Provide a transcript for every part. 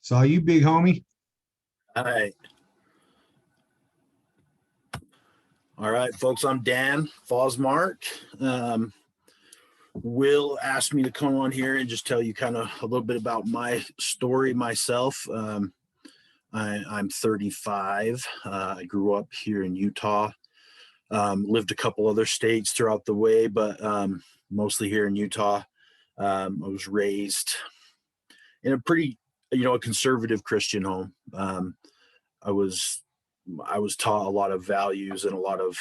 Saw you, big homie. All right. All right, folks, I'm Dan Fosmark. Will asked me to come on here and just tell you kind of a little bit about my story myself. I'm 35. I grew up here in Utah. Lived a couple other states throughout the way, but mostly here in Utah. I was raised in a pretty, a conservative Christian home. I was taught a lot of values and a lot of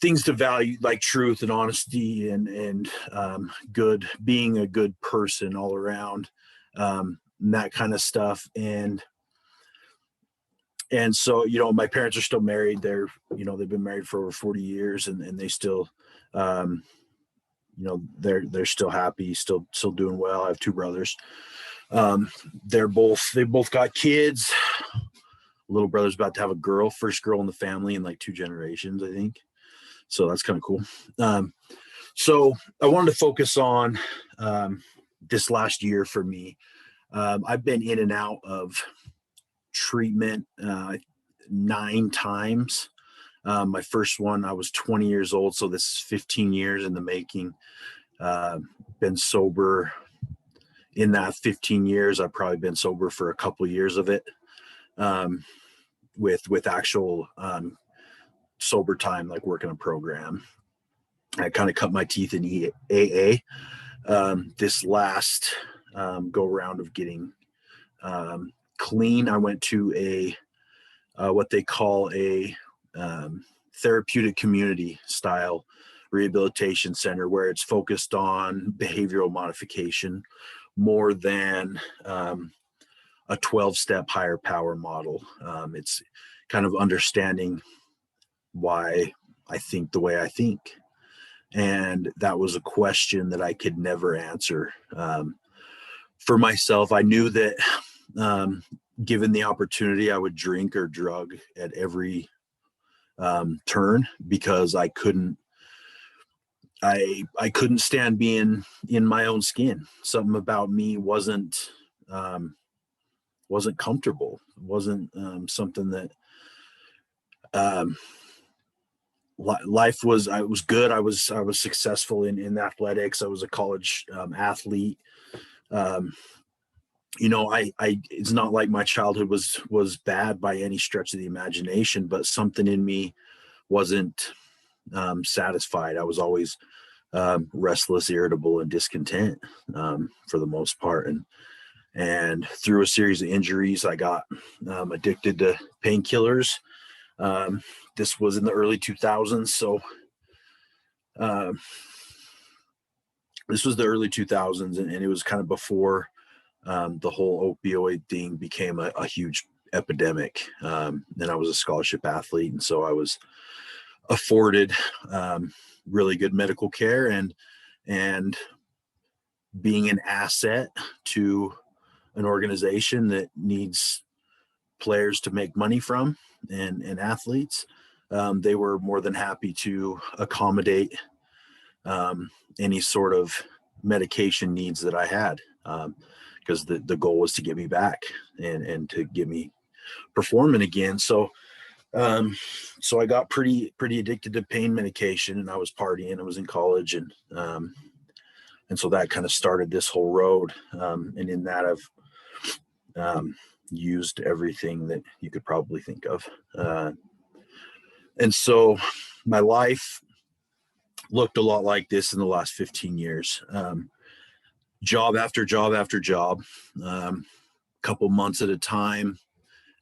things to value, like truth and honesty and being a good person all around, and that kind of stuff. And so, my parents are still married. They've been married for over 40 years and they still, they're still happy, still doing well. I have two brothers. They both got kids. Little brother's about to have a first girl in the family in like 2 generations, I think. So that's kind of cool. So I wanted to focus on this last year for me. I've been in and out of treatment 9 times. My first one, I was 20 years old. So this is 15 years in the making. Been sober. In that 15 years, I've probably been sober for a couple years of it. With actual sober time, like working a program. I kind of cut my teeth in AA. This last go round of getting clean, I went to what they call a therapeutic community style rehabilitation center, where it's focused on behavioral modification more than a 12-step higher power model. It's kind of understanding why I think the way I think. And that was a question that I could never answer. For myself, I knew that given the opportunity, I would drink or drug at every turn, because I couldn't stand being in my own skin. Something about me wasn't comfortable. It wasn't something that life was. I was good. I was successful in athletics. I was a college athlete. It's not like my childhood was bad by any stretch of the imagination, but something in me wasn't satisfied. I was always restless, irritable, and discontent for the most part. And through a series of injuries, I got addicted to painkillers. This was in the early 2000s. So this was the early 2000s, and it was kind of before the whole opioid thing became a huge epidemic. And I was a scholarship athlete, and so I was afforded really good medical care and being an asset to an organization that needs players to make money from and athletes. They were more than happy to accommodate any sort of medication needs that I had, because the goal was to get me back and to get me performing again. So I got pretty addicted to pain medication, and I was partying. I was in college, and so that kind of started this whole road. And in that, I've used everything that you could probably think of. And so my life looked a lot like this in the last 15 years. Job after job after job, couple months at a time,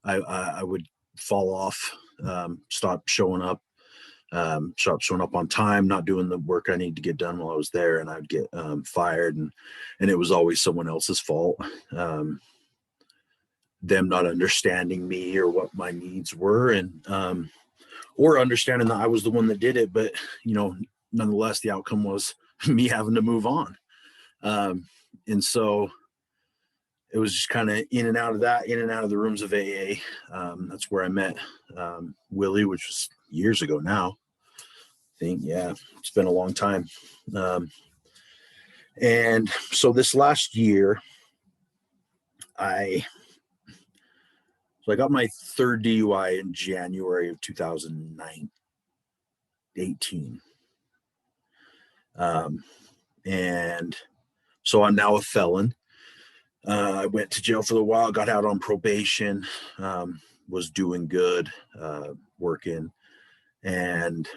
I would fall off, stop showing up on time, not doing the work I need to get done while I was there, and I'd get fired, and it was always someone else's fault. Them not understanding me or what my needs were, and or understanding that I was the one that did it, but nonetheless, the outcome was me having to move on. And so it was just kind of in and out of the rooms of AA. That's where I met Willie, which was years ago now. I think, yeah, it's been a long time. And so this last year, I So I got my third DUI in January of 2018. And so I'm now a felon. I went to jail for a while, got out on probation, was doing good, working, and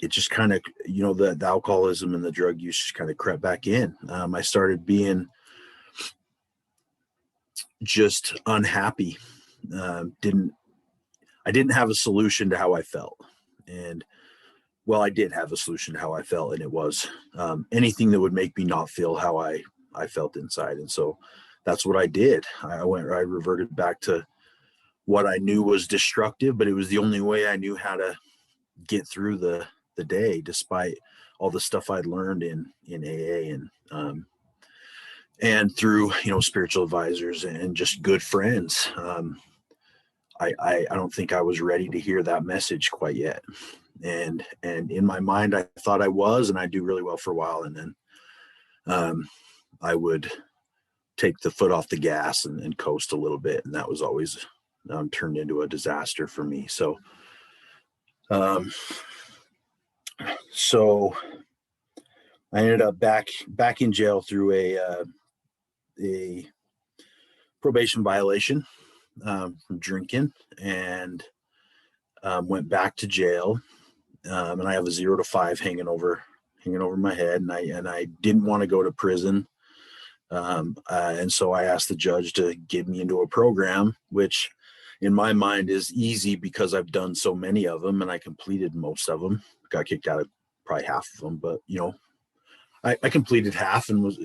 it just kind of, the alcoholism and the drug use just kind of crept back in. I started being just unhappy. I didn't have a solution to how I felt. And well, I did have a solution to how I felt, and it was anything that would make me not feel how I felt inside. And so that's what I did. I reverted back to what I knew was destructive, but it was the only way I knew how to get through the day, despite all the stuff I'd learned in AA and through, spiritual advisors and just good friends. I don't think I was ready to hear that message quite yet. And in my mind, I thought I was, and I do really well for a while. And then I would take the foot off the gas and coast a little bit. And that was always turned into a disaster for me. So I ended up back in jail through a probation violation from drinking, and went back to jail. And I have a 0 to 5 hanging over my head, and I didn't want to go to prison. And so I asked the judge to get me into a program, which in my mind is easy because I've done so many of them and I completed most of them. Got kicked out of probably half of them, but I completed half and was,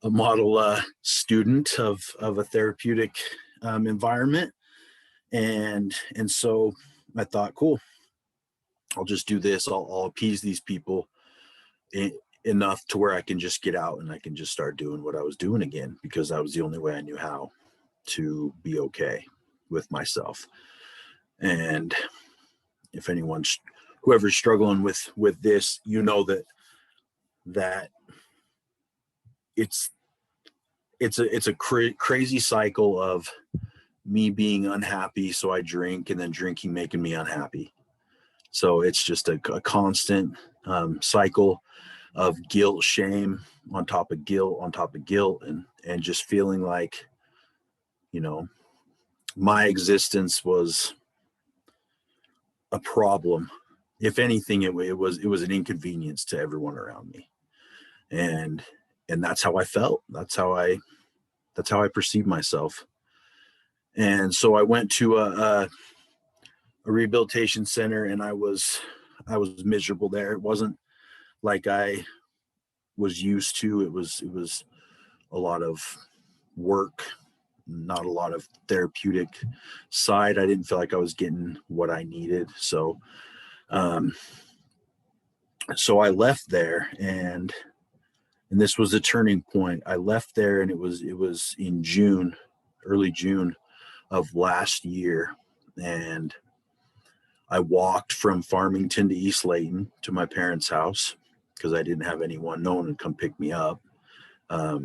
a model student of a therapeutic environment. And so I thought, cool, I'll just do this. I'll appease these people enough to where I can just get out and I can just start doing what I was doing again, because that was the only way I knew how to be okay with myself. And if whoever's struggling with this, that it's a crazy cycle of me being unhappy, so I drink, and then drinking making me unhappy. So it's just a constant cycle of guilt, shame on top of guilt, and just feeling like, my existence was a problem. If anything, it was an inconvenience to everyone around me, and that's how I felt. That's how I perceived myself. And so I went to a rehabilitation center, and I was miserable there. It wasn't like I was used to. It was a lot of work, not a lot of therapeutic side. I didn't feel like I was getting what I needed. So I left there, and this was a turning point. I left there, and it was in June, early June of last year. And I walked from Farmington to East Layton to my parents' house because I didn't have anyone, no one would come pick me up. No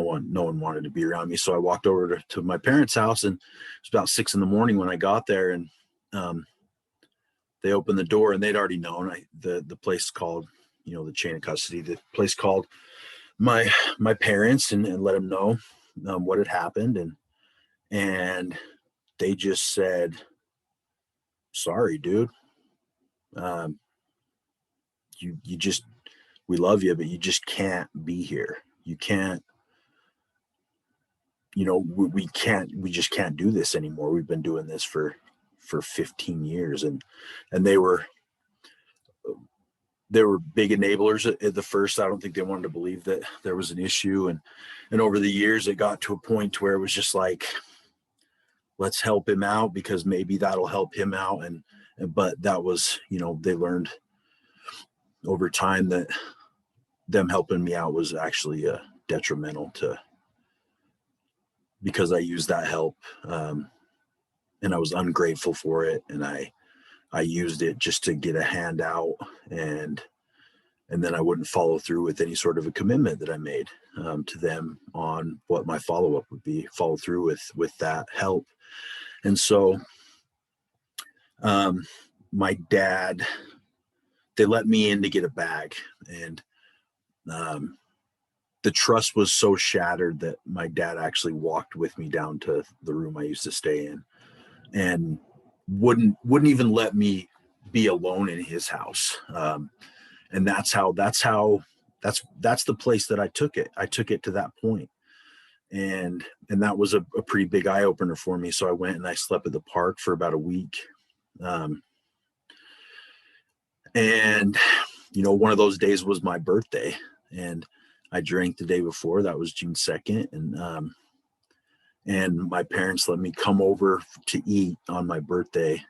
one wanted to be around me. So I walked over to my parents' house, and it was about 6 a.m. when I got there, and they opened the door, and they'd already known. The place called, the chain of custody, the place called my parents and let them know what had happened. And they just said, sorry, dude. We love you, but you just can't be here. You can't, we just can't do this anymore. We've been doing this for 15 years. And they were big enablers at the first. I don't think they wanted to believe that there was an issue. And over the years, it got to a point where it was just like, let's help him out because maybe that'll help him out. But that was, they learned over time that them helping me out was actually detrimental because I used that help. And I was ungrateful for it. And I used it just to get a handout. And and then I wouldn't follow through with any sort of a commitment that I made to them on what my follow-up would be, follow through with that help. And so my dad, they let me in to get a bag, and the trust was so shattered that my dad actually walked with me down to the room I used to stay in, and wouldn't even let me be alone in his house. And that's the place that I took it. I took it to that point. And that was a pretty big eye opener for me. So I went and I slept at the park for about a week. And, one of those days was my birthday, and I drank the day before. That was June 2nd. And my parents let me come over to eat on my birthday.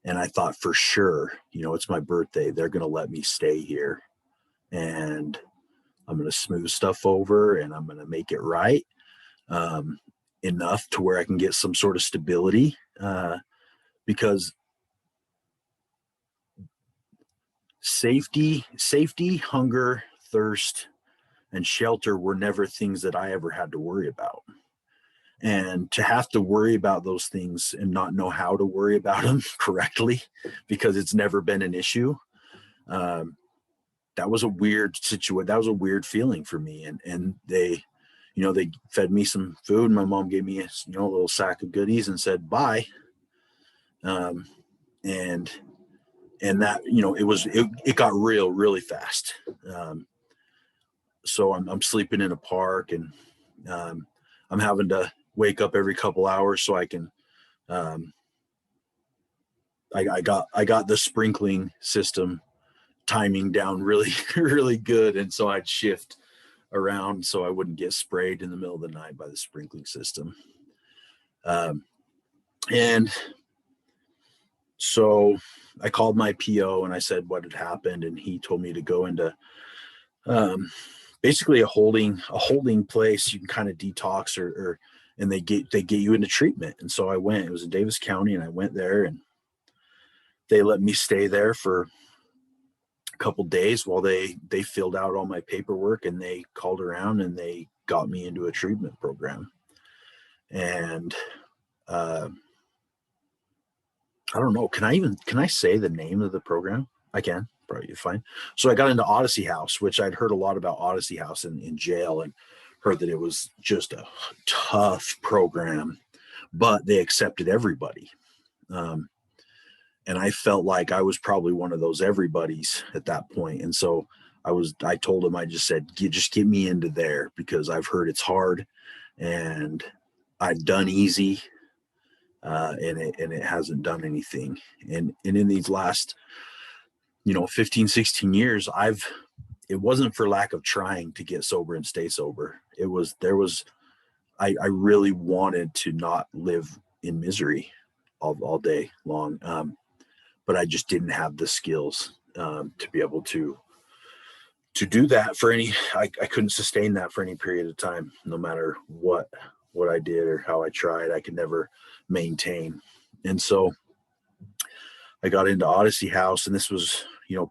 And I thought for sure, it's my birthday. They're going to let me stay here, and I'm going to smooth stuff over, and I'm going to make it right enough to where I can get some sort of stability, because safety, hunger, thirst, and shelter were never things that I ever had to worry about. And to have to worry about those things and not know how to worry about them correctly because it's never been an issue, that was a weird situation. That was a weird feeling for me. And they, they fed me some food. My mom gave me a little sack of goodies and said bye. And that, it got real really fast. So I'm sleeping in a park, and I'm having to wake up every couple hours so I can, I got the sprinkling system timing down really, really good. And so I'd shift around so I wouldn't get sprayed in the middle of the night by the sprinkling system. And so I called my PO and I said what had happened, and he told me to go into basically a holding place. You can kind of detox and they get you into treatment. And so I went. It was in Davis County, and I went there, and they let me stay there for a couple days while they filled out all my paperwork, and they called around and they got me into a treatment program. And I don't know, can I say the name of the program? I can, probably fine. So I got into Odyssey House, which I'd heard a lot about Odyssey House in jail, and heard that it was just a tough program, but they accepted everybody. And I felt like I was probably one of those everybody's at that point. And so I told him, I just said, just get me into there, because I've heard it's hard, and I've done easy, and it hasn't done anything. And in these last, 15, 16 years, it wasn't for lack of trying to get sober and stay sober. I really wanted to not live in misery all day long. But I just didn't have the skills to be able to do that I couldn't sustain that for any period of time. No matter what I did or how I tried, I could never maintain. And so I got into Odyssey House, and this was,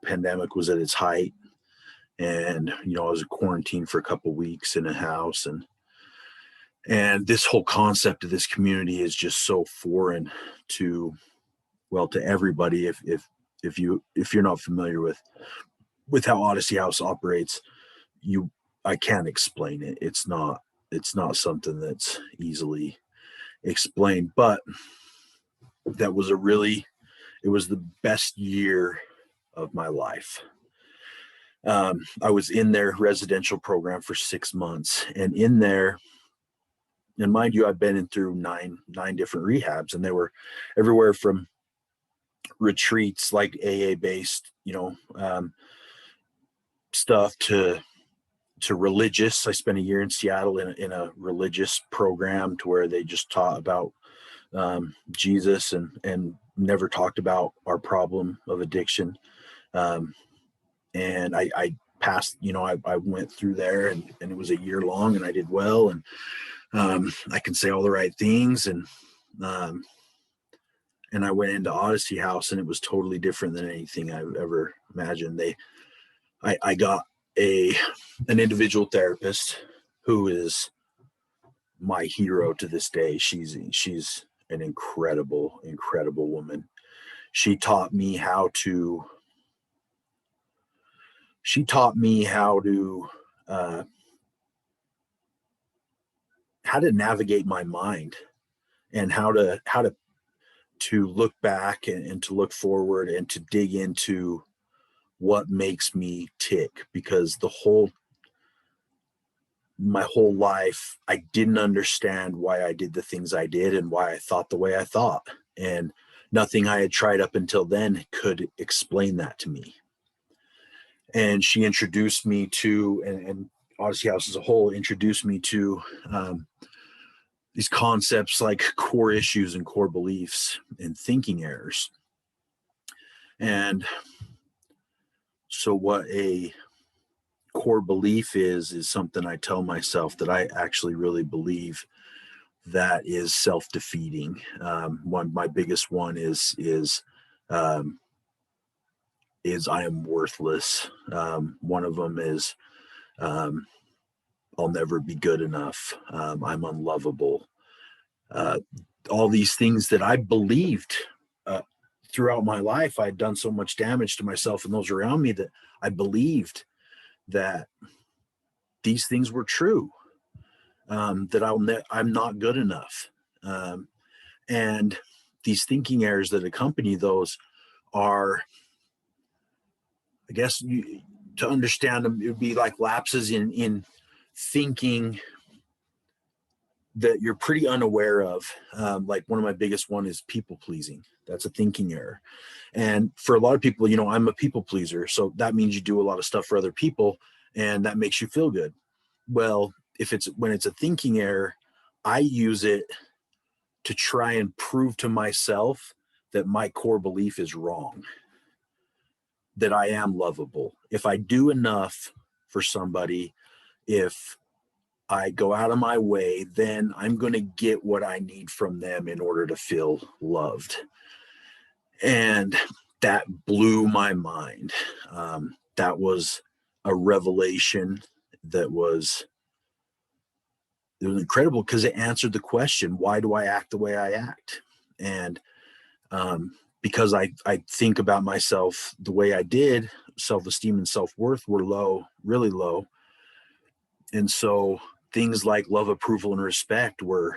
pandemic was at its height. And, I was quarantined for a couple of weeks in a house, and this whole concept of this community is just so foreign to everybody. If you're not familiar with how Odyssey House operates, I can't explain it. It's not something that's easily explained, but that was it was the best year of my life. I was in their residential program for 6 months, and in there, and mind you, I've been in through nine different rehabs, and they were everywhere from retreats like AA based, stuff to religious. I spent a year in Seattle in a religious program to where they just taught about Jesus and never talked about our problem of addiction. And I passed, I went through there, and it was a year long, and I did well, and I can say all the right things, and I went into Odyssey House, and it was totally different than anything I've ever imagined. I got an individual therapist who is my hero to this day. She's an incredible woman. She taught me how to uh, navigate my mind, and how to look back and to look forward and to dig into what makes me tick, because my whole life I didn't understand why I did the things I did and why I thought the way I thought, and nothing I had tried up until then could explain that to me. And she introduced me to, and Odyssey House as a whole introduced me to these concepts like core issues and core beliefs and thinking errors. And so what a core belief is something I tell myself that I actually really believe that is self-defeating. My biggest one um, is I am worthless. One of them is um, I'll never be good enough. I'm unlovable. Uh, all these things that I believed uh, throughout my life, I'd done so much damage to myself and those around me that I believed that these things were true. That I'm not good enough, and these thinking errors that accompany those are, I guess, to understand them, it would be like lapses in thinking that you're pretty unaware of. Like one of my biggest one is people pleasing. That's a thinking error. And for a lot of people, I'm a people pleaser. So that means you do a lot of stuff for other people and that makes you feel good. Well, when it's a thinking error, I use it to try and prove to myself that my core belief is wrong, that I am lovable. If I do enough for somebody, if I go out of my way, then I'm going to get what I need from them in order to feel loved. And that blew my mind. That was a revelation that was it was incredible because it answered the question, why do I act the way I act? And because I think about myself the way I did, self-esteem and self-worth were low, really low. And so things like love, approval, and respect were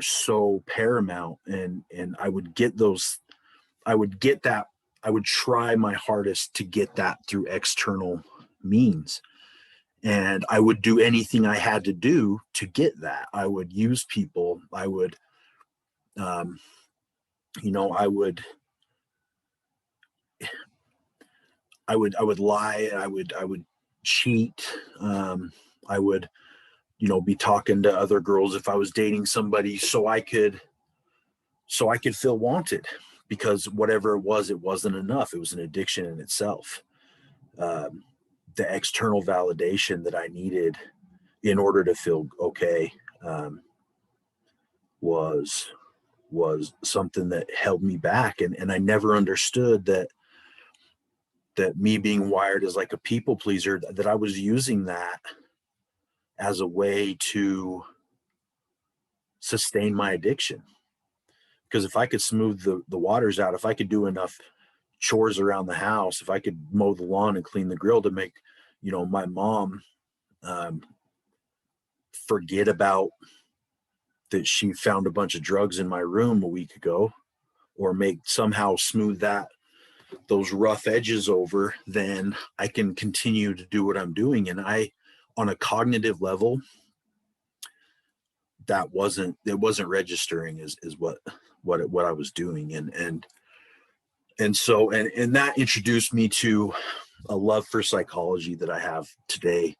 so paramount. And I would get that. I would try my hardest to get that through external means. And I would do anything I had to do to get that. I would use people. I would, um, I would lie. I would cheat. I would, be talking to other girls if I was dating somebody, so I could feel wanted, because whatever it wasn't enough. It was an addiction in itself. Um, the external validation that I needed in order to feel okay was something that held me back, and I never understood that me being wired as like a people pleaser, that I was using that as a way to sustain my addiction. Because if I could smooth the waters out, if I could do enough chores around the house, if I could mow the lawn and clean the grill to make, my mom um, forget about that she found a bunch of drugs in my room a week ago, or make somehow smooth those rough edges over, then I can continue to do what I'm doing. And on a cognitive level, it wasn't registering as what I was doing. And that introduced me to a love for psychology that I have today,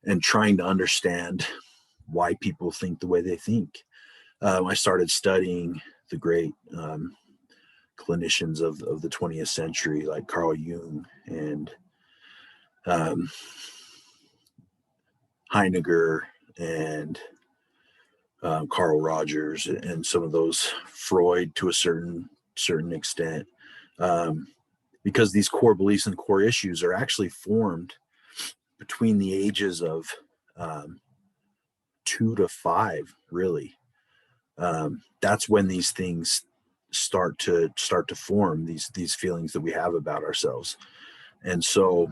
and trying to understand why people think the way they think. I started studying the great clinicians of the 20th century, like Carl Jung and um, Heidegger and Carl Rogers, and some of those, Freud to a certain extent. Um, because these core beliefs and core issues are actually formed between the ages of 2 to 5, really. That's when these things start to form, these feelings that we have about ourselves. And so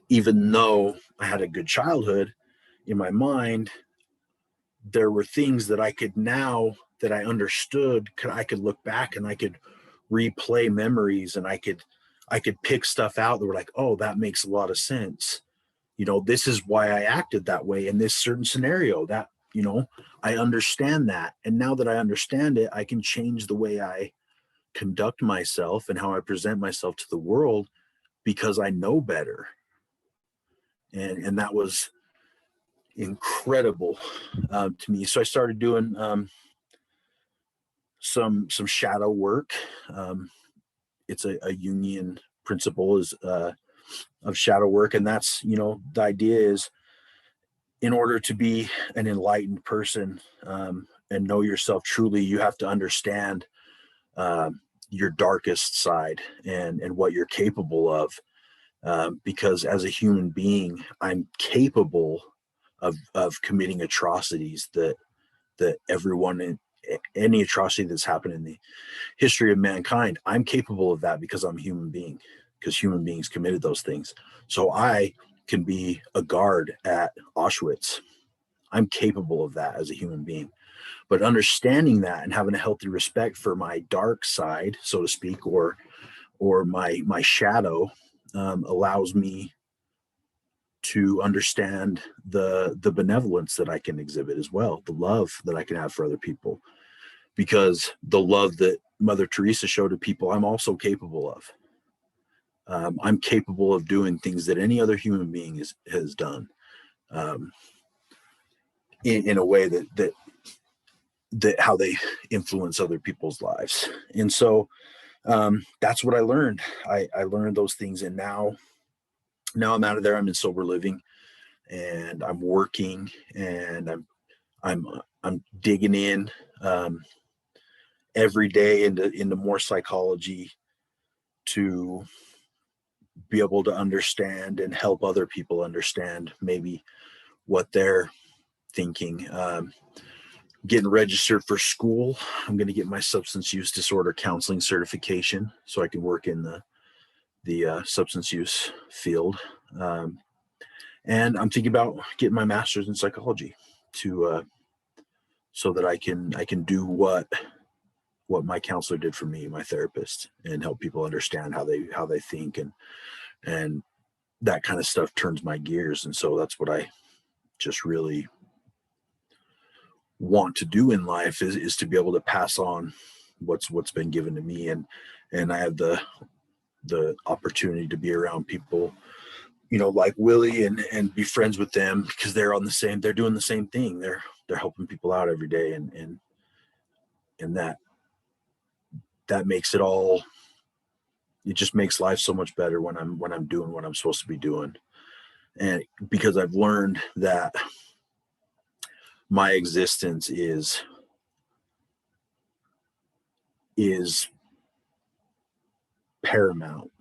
even though I had a good childhood, in my mind there were things that I could, now that I understood, I could look back and I could replay memories, and I could pick stuff out that were like, oh, that makes a lot of sense. This is why I acted that way in this certain scenario. That, I understand that. And now that I understand it, I can change the way I conduct myself and how I present myself to the world, because I know better. And that was incredible to me. So I started doing some shadow work. It's a Jungian principle is of shadow work, and that's, the idea is, in order to be an enlightened person and know yourself truly, you have to understand your darkest side and what you're capable of. Because as a human being, I'm capable of committing atrocities that everyone, any atrocity that's happened in the history of mankind, I'm capable of that because I'm a human being, because human beings committed those things. So I can be a guard at Auschwitz. I'm capable of that as a human being. But understanding that and having a healthy respect for my dark side, so to speak, or my shadow, allows me to understand the benevolence that I can exhibit as well, the love that I can have for other people, because the love that Mother Teresa showed to people, I'm also capable of. I'm capable of doing things that any other human being has done, in a way that how they influence other people's lives. And so that's what I learned. I learned those things, and now I'm out of there. I'm in sober living, and I'm working, and I'm digging in every day into more psychology, to be able to understand and help other people understand maybe what they're thinking. Getting registered for school. I'm going to get my substance use disorder counseling certification so I can work in the substance use field. And I'm thinking about getting my master's in psychology to so that I can do what my counselor did for me, my therapist, and help people understand how they think, and that kind of stuff turns my gears. And so that's what I just really want to do in life, is to be able to pass on what's been given to me, and I have the opportunity to be around people, like Willie, and be friends with them, because they're doing the same thing. They're helping people out every day, and that makes it just makes life so much better when I'm doing what I'm supposed to be doing. And because I've learned that my existence is paramount.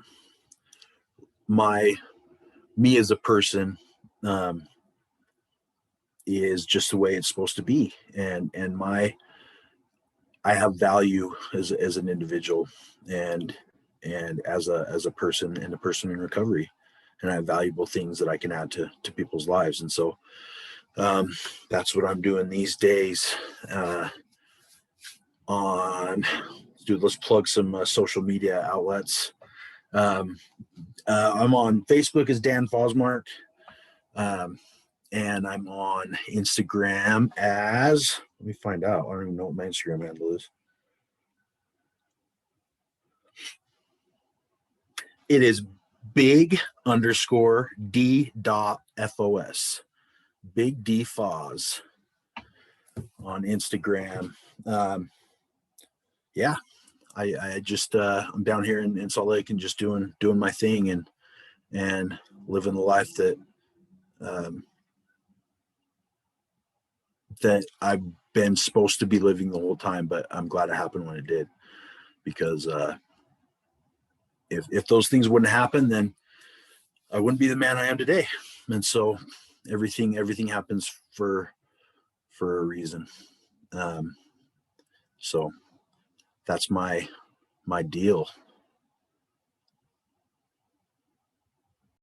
Me as a person is just the way it's supposed to be, and I have value as an individual, and as a person, and a person in recovery, and I have valuable things that I can add to people's lives. And so that's what I'm doing these days. Let's plug some social media outlets. I'm on Facebook as Dan Fosmark, and I'm on Instagram as, let me find out. I don't even know what my Instagram handle is. It is big_d.fos. Big D Foz on Instagram. Yeah, I just I'm down here in Salt Lake, and just doing my thing, and living the life that that I've been supposed to be living the whole time. But I'm glad it happened when it did, because if those things wouldn't happen, then I wouldn't be the man I am today. And so everything happens for a reason. So that's my deal.